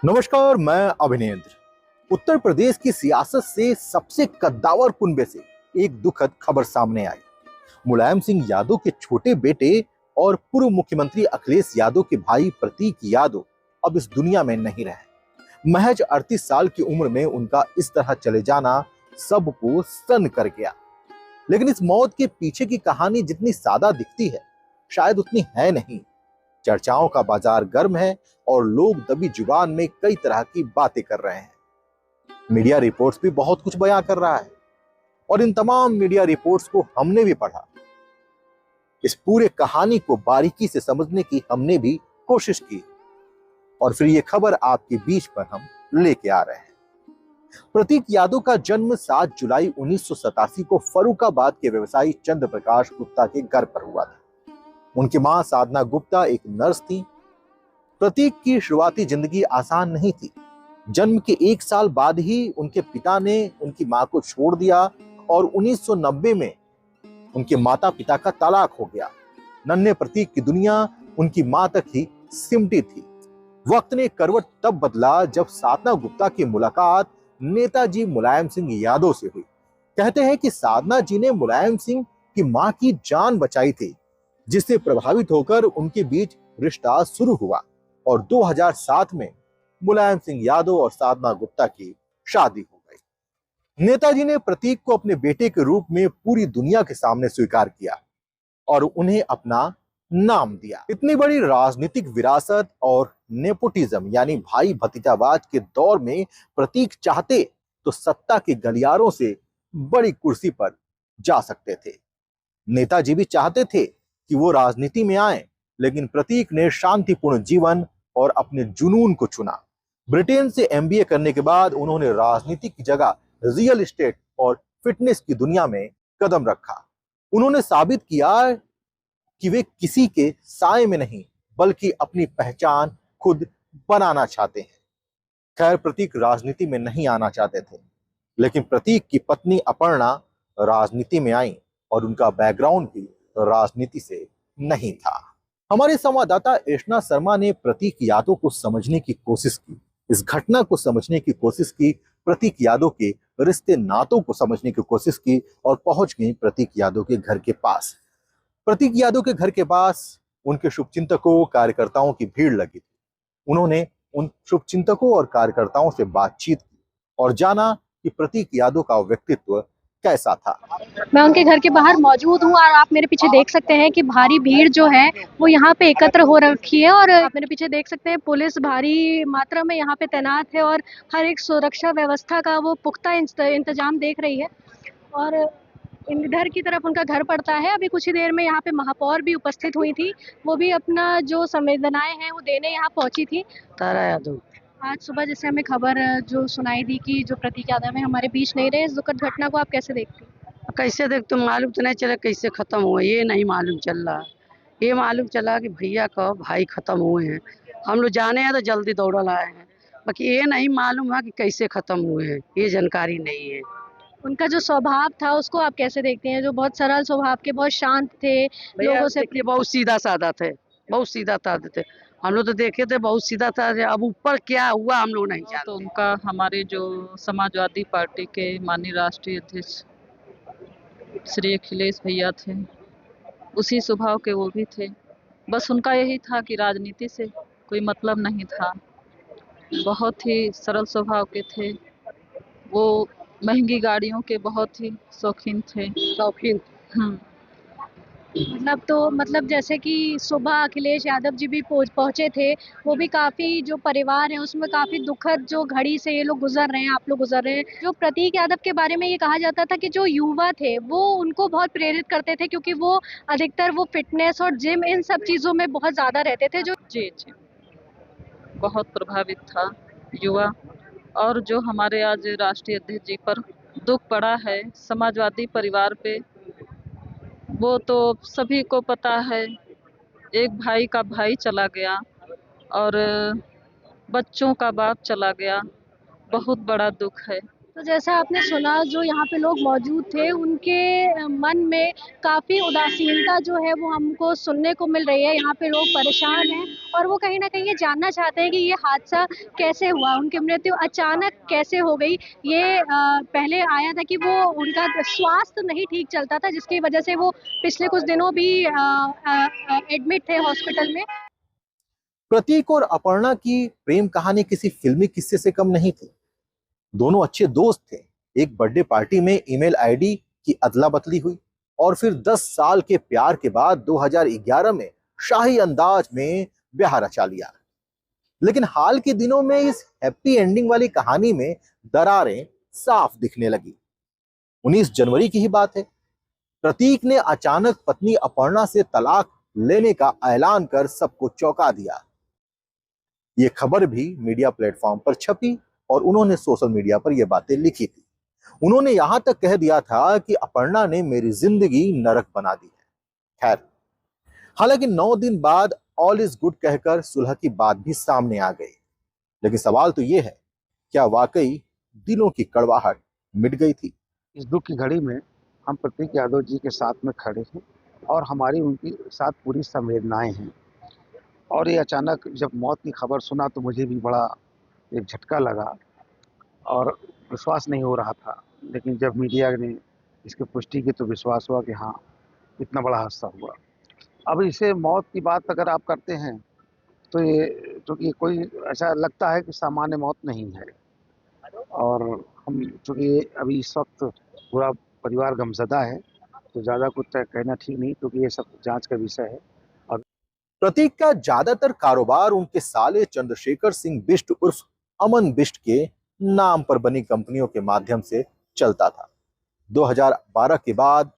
नमस्कार, मैं अभिनेंद्र। उत्तर प्रदेश की सियासत से सबसे कद्दावर कुनबे से एक दुखद खबर सामने आई। मुलायम सिंह यादव के छोटे बेटे और पूर्व मुख्यमंत्री अखिलेश यादव के भाई प्रतीक यादव अब इस दुनिया में नहीं रहे। महज 38 साल की उम्र में उनका इस तरह चले जाना सबको सन्न कर गया। लेकिन इस मौत के पीछे की कहानी जितनी सादा दिखती है, शायद उतनी है नहीं। चर्चाओं का बाजार गर्म है और लोग दबी जुबान में कई तरह की बातें कर रहे हैं। मीडिया रिपोर्ट्स भी बहुत कुछ बयां कर रहा है और इन तमाम मीडिया रिपोर्ट्स को हमने भी पढ़ा। इस पूरे कहानी को बारीकी से समझने की हमने भी कोशिश की और फिर ये खबर आपके बीच पर हम लेके आ रहे हैं। प्रतीक यादव का जन्म 7 जुलाई 1987 को फर्रुखाबाद के व्यवसायी चंद्र प्रकाश गुप्ता के घर पर हुआ था। उनकी मां साधना गुप्ता एक नर्स थी। प्रतीक की शुरुआती जिंदगी आसान नहीं थी। जन्म के 1 साल बाद ही उनके पिता ने उनकी मां को छोड़ दिया और 1990 में उनके माता पिता का तलाक हो गया। नन्हे प्रतीक की दुनिया उनकी मां तक ही सिमटी थी। वक्त ने करवट तब बदला जब साधना गुप्ता की मुलाकात नेताजी मुलायम सिंह यादव से हुई। कहते हैं कि साधना जी ने मुलायम सिंह की मां की जान बचाई थी, जिससे प्रभावित होकर उनके बीच रिश्ता शुरू हुआ और 2007 में मुलायम सिंह यादव और साधना गुप्ता की शादी हो गई। नेताजी ने प्रतीक को अपने बेटे के रूप में पूरी दुनिया के सामने स्वीकार किया और उन्हें अपना नाम दिया। इतनी बड़ी राजनीतिक विरासत और नेपोटिज्म यानी भाई भतीजावाद के दौर में प्रतीक चाहते तो सत्ता के गलियारों से बड़ी कुर्सी पर जा सकते थे। नेताजी भी चाहते थे कि वो राजनीति में आए, लेकिन प्रतीक ने शांतिपूर्ण जीवन और अपने जुनून को चुना। ब्रिटेन से एमबीए करने के बाद उन्होंने राजनीति की जगह रियल एस्टेट और फिटनेस की दुनिया में कदम रखा। उन्होंने साबित किया कि वे किसी के साए में नहीं, बल्कि अपनी पहचान खुद बनाना चाहते हैं। खैर, प्रतीक राजनीति में नहीं आना चाहते थे, लेकिन प्रतीक की पत्नी अपर्णा राजनीति में आई और उनका बैकग्राउंड भी राजनीति से नहीं था। हमारे संवाददाता एशना शर्मा ने प्रतीक यादव को समझने की कोशिश की, इस घटना को समझने की कोशिश की, प्रतीक यादव के रिश्ते नातों को समझने की कोशिश की और पहुंच गई प्रतीक यादव के घर के पास। प्रतीक यादव के घर के पास उनके शुभचिंतकों कार्यकर्ताओं की भीड़ लगी थी। उन्होंने उन शुभचिंतकों और कार्यकर्ताओं से बातचीत की और जाना कि प्रतीक यादव का व्यक्तित्व कैसा था। मैं उनके घर के बाहर मौजूद हूँ और आप मेरे पीछे देख सकते हैं कि भारी भीड़ जो है वो यहाँ पे एकत्र हो रखी है और आप मेरे पीछे देख सकते हैं पुलिस भारी मात्रा में यहाँ पे तैनात है और हर एक सुरक्षा व्यवस्था का वो पुख्ता इंतजाम देख रही है। और इधर की तरफ उनका घर पड़ता है। अभी कुछ ही देर में यहाँ पे महापौर भी उपस्थित हुई थी, वो भी अपना जो संवेदनाएं हैं वो देने यहाँ पहुंची थी। तारा यादव। आज सुबह जैसे हमें खबर जो सुनाई दी कि जो प्रतीक यादव है हमारे बीच नहीं रहे, इस दुखद घटना को आप कैसे देखते हैं? कैसे देख, तुम मालूम तो नहीं चला कैसे खत्म हुआ, ये नहीं मालूम चल रहा। ये मालूम चला कि भैया का भाई खत्म हुए हैं। हम लोग जाने हैं तो जल्दी दौड़ आए हैं, बाकी ये नहीं मालूम है कि कैसे खत्म हुए हैं, ये जानकारी नहीं है। उनका जो स्वभाव था उसको आप कैसे देखते हैं? जो बहुत सरल स्वभाव के, बहुत शांत थे, लोगों से देखिए बहुत सीधा साधा थे, बहुत सीधा साधा थे। हम लोग तो देखे थे बहुत सीधा था। अब ऊपर क्या हुआ हम लोग नहीं जानते। तो उनका हमारे जो समाजवादी पार्टी के माननीय राष्ट्रीय अध्यक्ष श्री अखिलेश भैया थे, उसी स्वभाव के वो भी थे। बस उनका यही था कि राजनीति से कोई मतलब नहीं था। बहुत ही सरल स्वभाव के थे वो। महंगी गाड़ियों के बहुत ही शौकीन थे। शौकीन। मतलब जैसे कि सुबह अखिलेश यादव जी भी पहुंचे थे, वो भी काफी जो परिवार है उसमें काफी दुखद जो घड़ी से ये लोग गुजर रहे हैं, आप लोग गुजर रहे हैं। जो प्रतीक यादव के बारे में ये कहा जाता था कि जो युवा थे वो उनको बहुत प्रेरित करते थे, क्योंकि वो अधिकतर वो फिटनेस और जिम इन सब चीजों में बहुत ज्यादा रहते थे। जो जी जी, बहुत प्रभावित था युवा। और जो हमारे आज राष्ट्रीय अध्यक्ष जी पर दुख पड़ा है समाजवादी परिवार पे, वो तो सभी को पता है। एक भाई का भाई चला गया और बच्चों का बाप चला गया, बहुत बड़ा दुख है। तो जैसा आपने सुना, जो यहाँ पे लोग मौजूद थे उनके मन में काफ़ी उदासीनता जो है वो हमको सुनने को मिल रही है। यहाँ पे लोग परेशान हैं और वो कहीं न कहीं ये जानना चाहते हैं कि ये हादसा कैसे हुआ? उनकी मृत्यु अचानक कैसे हो गई? ये पहले आया था कि वो उनका स्वास्थ्य नहीं ठीक चलता था, जिसकी वजह से वो पिछले कुछ दिनों भी एडमिट थे हॉस्पिटल में। प्रतीक और अपर्णा की प्रेम कहानी किसी फिल्मी किस्से से कम नहीं थी। दोनों अच्छे दोस्त थे। एक बर्थडे पार्टी में ईमेल आईडी की अदला बदली हुई और फिर 10 साल के प्यार के बाद 2011 में शाही अंदाज में ब्याह रचा लिया। लेकिन हाल के दिनों में इस हैप्पी एंडिंग वाली कहानी में दरारें साफ दिखने लगी। 19 जनवरी की ही बात है। प्रतीक ने अचानक पत्नी अपर्णा से तलाक लेने का ऐलान कर सबको चौंका दिया। ये खबर भी मीडिया प्लेटफॉर्म पर छपी और उन्होंने सोशल मीडिया पर यह बातें लिखी थी। उन्होंने यहां तक कह दिया था कि अपर्णा ने मेरी जिंदगी नरक बना दी है। खैर, हालांकि 9 दिन बाद ऑल इज गुड कहकर सुलह की बात भी सामने आ गई। लेकिन सवाल तो यह है, क्या वाकई दिलों की कड़वाहट मिट गई थी? इस दुख की घड़ी में हम प्रतीक यादव जी के साथ में खड़े हैं और हमारी उनके साथ पूरी संवेदनाएं हैं। और ये अचानक जब मौत की खबर सुना तो मुझे भी बड़ा एक झटका लगा और विश्वास नहीं हो रहा था। लेकिन जब मीडिया ने इसकी पुष्टि की तो विश्वास हुआ कि हाँ, इतना बड़ा हादसा हुआ। अब इसे मौत की बात अगर आप करते हैं तो ये चूँकि कोई ऐसा लगता है कि सामान्य मौत नहीं है। और हम चूँकि अभी इस वक्त पूरा परिवार गमज़दा है तो ज़्यादा कुछ कहना ठीक नहीं, क्योंकि ये सब जांच का विषय है। प्रतीक का ज्यादातर कारोबार उनके साले चंद्रशेखर सिंह बिष्ट उर्फ अमन बिष्ट के नाम पर बनी कंपनियों के माध्यम से चलता था। 2012 के बाद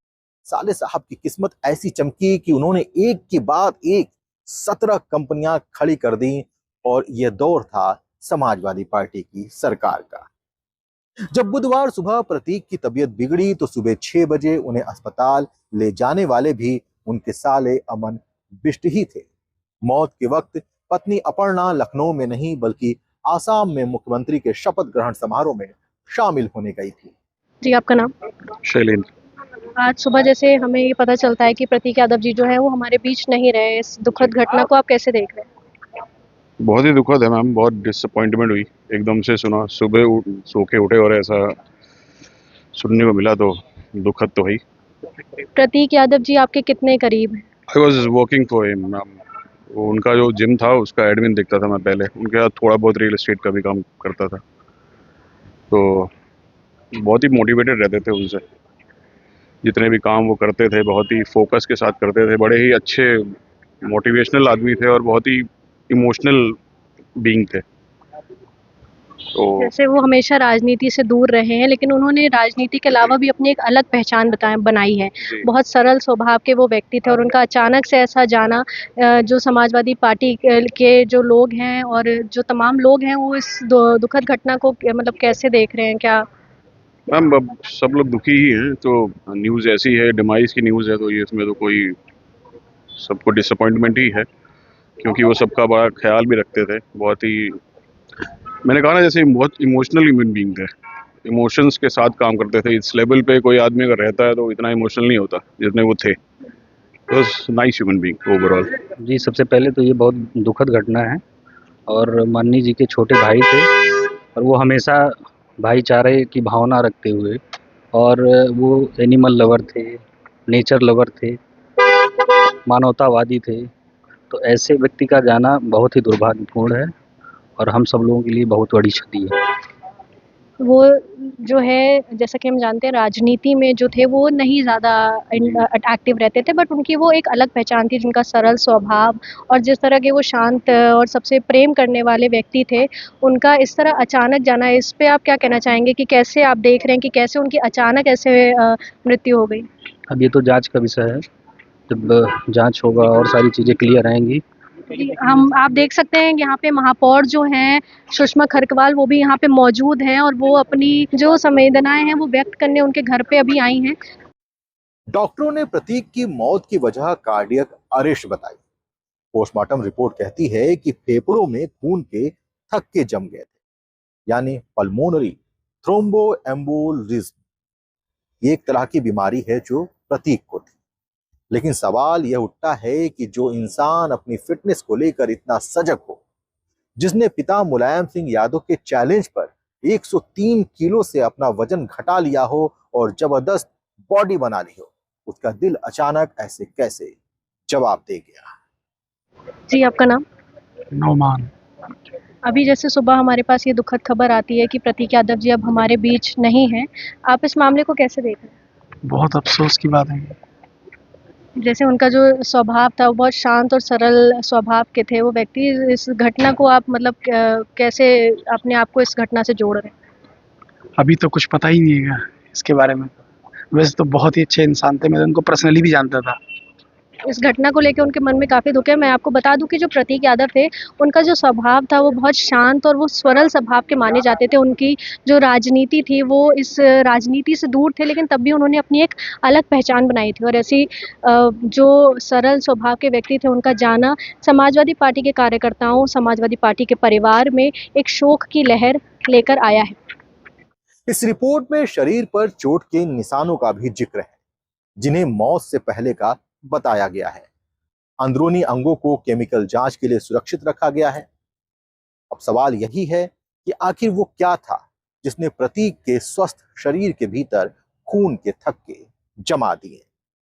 साले साहब की किस्मत ऐसी चमकी कि उन्होंने एक के बाद एक 17 कंपनियां खड़ी कर दी और यह दौर था समाजवादी पार्टी की सरकार का। जब बुधवार सुबह प्रतीक की तबीयत बिगड़ी तो सुबह 6 बजे उन्हें अस्पताल ले जाने वाले भी उनके साले अमन बिष्ट ही थे। मौत के वक्त पत्नी अपर्णा लखनऊ में नहीं बल्कि आसाम में मुख्यमंत्री के शपथ ग्रहण समारोह में शामिल होने गई थी। जी, आपका नाम? शैलेंद्र। आज सुबह जैसे हमें ये पता चलता है कि प्रतीक यादव जी जो है वो हमारे बीच नहीं रहे। इस दुखद घटना को आप कैसे देख रहे हैं? बहुत ही दुखद है मैम, बहुत डिसअपॉइंटमेंट हुई। एकदम से सुना, सुबह सो के उठे और ऐसा सुनने को मिला तो दुखद तो है। प्रतीक यादव जी आपके कितने करीब हैं? I was working for him ma'am. उनका जो जिम था उसका एडमिन देखता था मैं पहले। उनके साथ थोड़ा बहुत रियल एस्टेट का भी काम करता था, तो बहुत ही मोटिवेटेड रहते थे उनसे। जितने भी काम वो करते थे बहुत ही फोकस के साथ करते थे। बड़े ही अच्छे मोटिवेशनल आदमी थे और बहुत ही इमोशनल बीइंग थे। तो जैसे वो हमेशा राजनीति से दूर रहे हैं, लेकिन उन्होंने राजनीति के अलावा भी अपनी एक अलग पहचान बनाई है। बहुत सरल स्वभाव के वो व्यक्ति थे और उनका अचानक से ऐसा जाना, जो समाजवादी पार्टी के जो लोग हैं और जो तमाम लोग हैं वो इस दुखद घटना को मतलब कैसे देख रहे हैं? क्या मैम अब सब लोग दुखी ही हैं। तो न्यूज़ ऐसी है, डिमाइस की न्यूज़ है, तो ये इसमें तो कोई सबको डिसअपॉइंटमेंट ही है, क्योंकि वो सबका बड़ा ख्याल भी रखते थे। बहुत ही, मैंने कहा ना, जैसे बहुत इमोशनल ह्यूमन बीइंग थे। इमोशंस के साथ काम करते थे। इस लेवल पे कोई आदमी अगर रहता है तो इतना इमोशनल नहीं होता जितने वो थे। Nice human being overall. जी, सबसे पहले तो ये बहुत दुखद घटना है और माननीय जी के छोटे भाई थे और वो हमेशा भाईचारे की भावना रखते हुए, और वो एनिमल लवर थे, नेचर लवर थे, मानवतावादी थे। तो ऐसे व्यक्ति का जाना बहुत ही दुर्भाग्यपूर्ण है और हम सब लोगों के लिए बहुत बड़ी क्षति है। वो जो है, जैसा कि हम जानते हैं, राजनीति में जो थे वो नहीं ज़्यादा एक्टिव रहते थे, बट उनकी वो एक अलग पहचान थी, जिनका सरल स्वभाव और जिस तरह के वो शांत और सबसे प्रेम करने वाले व्यक्ति थे। उनका इस तरह अचानक जाना, इस पे आप क्या कहना चाहेंगे कि कैसे आप देख रहे हैं कि कैसे उनकी अचानक ऐसे मृत्यु हो गई? अब ये तो जांच का विषय है। जब जांच होगा और सारी चीज़ें क्लियर आएंगी। आप देख सकते हैं यहाँ पे महापौर जो हैं सुषमा खरकवाल, वो भी यहाँ पे मौजूद हैं और वो अपनी जो संवेदनाएं हैं वो व्यक्त करने उनके घर पे अभी आई हैं। डॉक्टरों ने प्रतीक की मौत की वजह कार्डियक अरेस्ट बताई। पोस्टमार्टम रिपोर्ट कहती है कि फेफड़ों में खून के थक्के जम गए थे, यानी पल्मोनरी थ्रोम्बोएम्बोलिज्म एक तरह की बीमारी है जो प्रतीक को थी। लेकिन सवाल यह उठता है कि जो इंसान अपनी फिटनेस को लेकर इतना सजग हो, जिसने पिता मुलायम सिंह यादव के चैलेंज पर 103 किलो से अपना वजन घटा लिया हो और जबरदस्त बॉडी बना ली हो, उसका दिल अचानक ऐसे कैसे जवाब दे गया। जी, आपका नाम? नौमान। अभी जैसे सुबह हमारे पास ये दुखद खबर आती है कि प्रतीक यादव जी अब हमारे बीच नहीं हैं। आप इस मामले को कैसे देख रहे हैं? बहुत अफसोस की बात है। जैसे उनका जो स्वभाव था वो बहुत शांत और सरल स्वभाव के थे वो व्यक्ति, इस घटना को आप मतलब कैसे अपने आप को इस घटना से जोड़ रहे हैं? अभी तो कुछ पता ही नहीं है इसके बारे में। वैसे तो बहुत ही अच्छे इंसान थे, मैं उनको पर्सनली भी जानता था। इस घटना को लेकर उनके मन में काफ़ी दुख है। मैं आपको बता दूं कि जो प्रतीक यादव थे उनका जो स्वभाव था वो बहुत शांत और वो सरल स्वभाव के माने जाते थे। उनकी जो राजनीति थी वो इस राजनीति से दूर थे, लेकिन तब भी उन्होंने अपनी एक अलग पहचान बनाई थी। और ऐसी जो सरल स्वभाव के व्यक्ति थे उनका जाना समाजवादी पार्टी के कार्यकर्ताओं, समाजवादी पार्टी के परिवार में एक शोक की लहर लेकर आया है। इस रिपोर्ट में शरीर पर चोट के निशानों का भी जिक्र है, जिन्हें मौत से पहले का बताया गया है। अंदरूनी अंगों को केमिकल जांच के लिए सुरक्षित रखा गया है। अब सवाल यही है कि आखिर वो क्या था जिसने प्रतीक के स्वस्थ शरीर के भीतर खून के थक्के जमा दिए।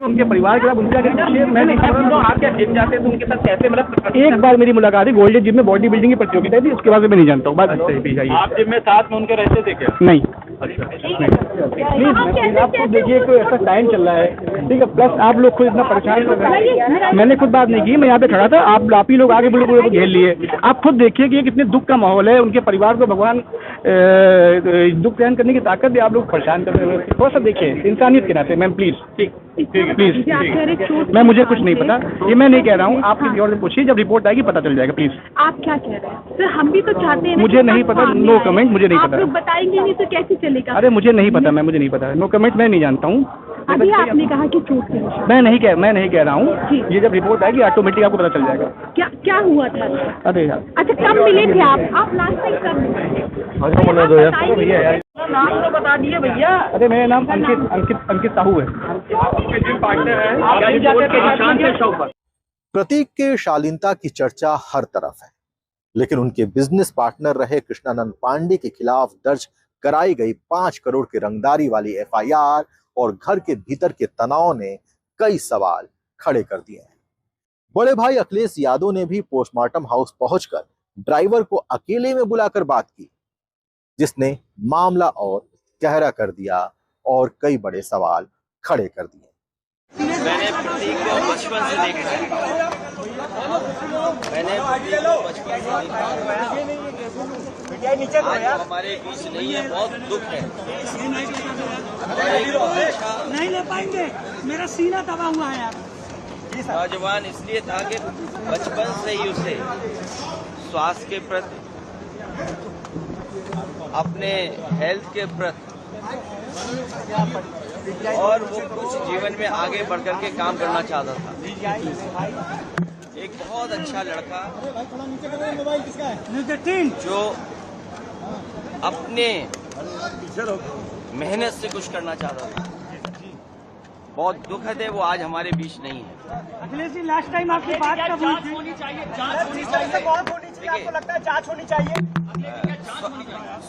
उनके परिवार के साथ उनका मैं नहीं समझता आप क्या जिम जाते तो उनके साथ कैसे मतलब एक बार मेरी मुलाकात है गोल्डन जिम में बॉडी बिल्डिंग की प्रतियोगिता थी, उसके बाद मैं नहीं जानता हूँ। बात आप जिम में साथ में उनके रहते थे क्या? नहीं। प्लीज आप खुद देखिए कोई ऐसा टाइम चल रहा है, ठीक है, प्लस आप लोग खुद इतना परेशान कर रहे हैं। मैंने खुद बात नहीं की, मैं यहाँ पे खड़ा था, आप ही लोग आगे पूरे को घेर लिए। आप खुद देखिए कि कितने दुख का माहौल है। उनके परिवार को भगवान दुख सहन करने की ताकत दे, आप लोग परेशान कर रहे हैं। थोड़ा सा देखिए इंसानियत के नाते मैम, प्लीज प्लीज। मैं मुझे कुछ नहीं पता, ये मैं नहीं कह रहा हूँ, आप किसी और से पूछिए, जब रिपोर्ट आएगी पता चल जाएगा। प्लीज आप क्या कह रहे हैं सर? हम भी तो चाहते हैं। मुझे नहीं पता, नो कमेंट, मुझे नहीं पता। आप लोग बताएंगे नहीं तो कैसे चलेगा? अरे मुझे नहीं पता, मैं मुझे नहीं पता, नो कमेंट, मैं नहीं जानता हूँ। अभी आपने कहा कि चोट के निशान। मैं नहीं कह रहा हूँ, ये जब रिपोर्ट आएगी ऑटोमेटिक आपको पता चल जाएगा। क्या हुआ था? अरे यार, अच्छा कब मिले थे आप लास्ट टाइम कब मिले? नाम तो बता दिए भैया। अरे मेरा नाम अंकित साहू है। प्रतीक के शालीनता की चर्चा हर तरफ है, लेकिन उनके बिजनेस पार्टनर रहे कृष्णानंद पांडे के खिलाफ दर्ज कराई गई 5 करोड़ की रंगदारी वाली FIR और घर के भीतर के तनाव ने कई सवाल खड़े कर दिए हैं। बड़े भाई अखिलेश यादव ने भी पोस्टमार्टम हाउस पहुंचकर ड्राइवर को अकेले में बुलाकर बात की, जिसने मामला और गहरा कर दिया और कई बड़े सवाल खड़े कर दिए। मैंने प्रतीक को बचपन से देखा है। आज हमारे बीच नहीं है, बहुत दुख है। नहीं ले पाएंगे, मेरा सीना दबा हुआ है यार। नौजवान इसलिए था कि बचपन से ही उसे स्वास्थ्य के प्रति, अपने हेल्थ के प्रति, और वो कुछ जीवन में आगे बढ़कर के काम करना चाहता था। एक बहुत अच्छा लड़का जो अपने मेहनत से कुछ करना चाहता था। बहुत दुखद है वो आज हमारे बीच नहीं है। अखिलेश जी लास्ट टाइम आपकी बात कब हुई थी? होनी चाहिए, जांच होनी चाहिए, बहुत होनी चाहिए। आपको लगता है जांच होनी चाहिए?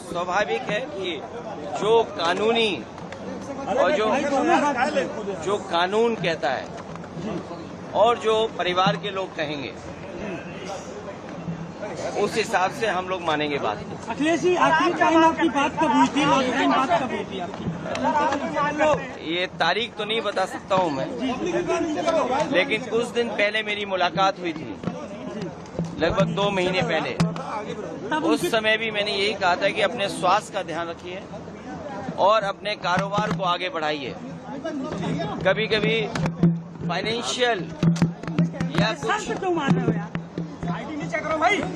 स्वाभाविक है कि जो कानूनी और जो कानून कहता है और जो परिवार के लोग कहेंगे उस हिसाब से हम लोग मानेंगे बात। अखिलेश जी आखिरी टाइम आपकी बात कब हुई थी? लास्ट टाइम बात कब हुई थी आपकी? ये तारीख तो नहीं बता सकता हूँ मैं, लेकिन कुछ दिन पहले मेरी मुलाकात हुई थी, लगभग 2 महीने पहले। उस समय भी मैंने यही कहा था कि अपने स्वास्थ्य का ध्यान रखिए और अपने कारोबार को आगे बढ़ाइए। कभी कभी फाइनेंशियल या कुछ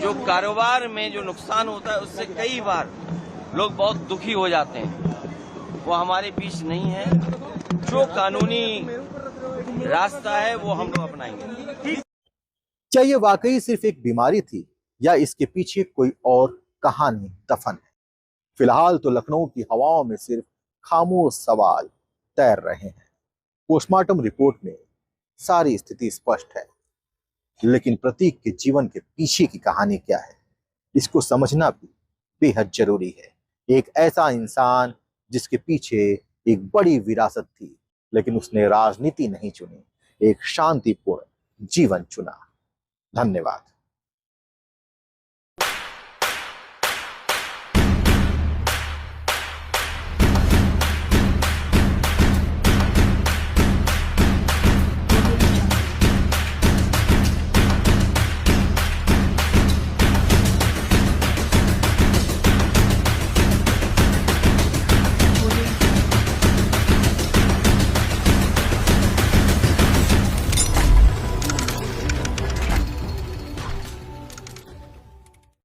जो कारोबार में जो नुकसान होता है उससे कई बार लोग बहुत दुखी हो जाते हैं। वो हमारे बीच नहीं है। जो कानूनी रास्ता है वो हम लोग अपनाएंगे। क्या ये वाकई सिर्फ एक बीमारी थी या इसके पीछे कोई और कहानी दफन है? फिलहाल तो लखनऊ की हवाओं में सिर्फ खामोश सवाल तैर रहे हैं। पोस्टमार्टम रिपोर्ट में सारी स्थिति स्पष्ट है, लेकिन प्रतीक के जीवन के पीछे की कहानी क्या है, इसको समझना भी बेहद जरूरी है। एक ऐसा इंसान जिसके पीछे एक बड़ी विरासत थी, लेकिन उसने राजनीति नहीं चुनी, एक शांतिपूर्ण जीवन चुना। धन्यवाद।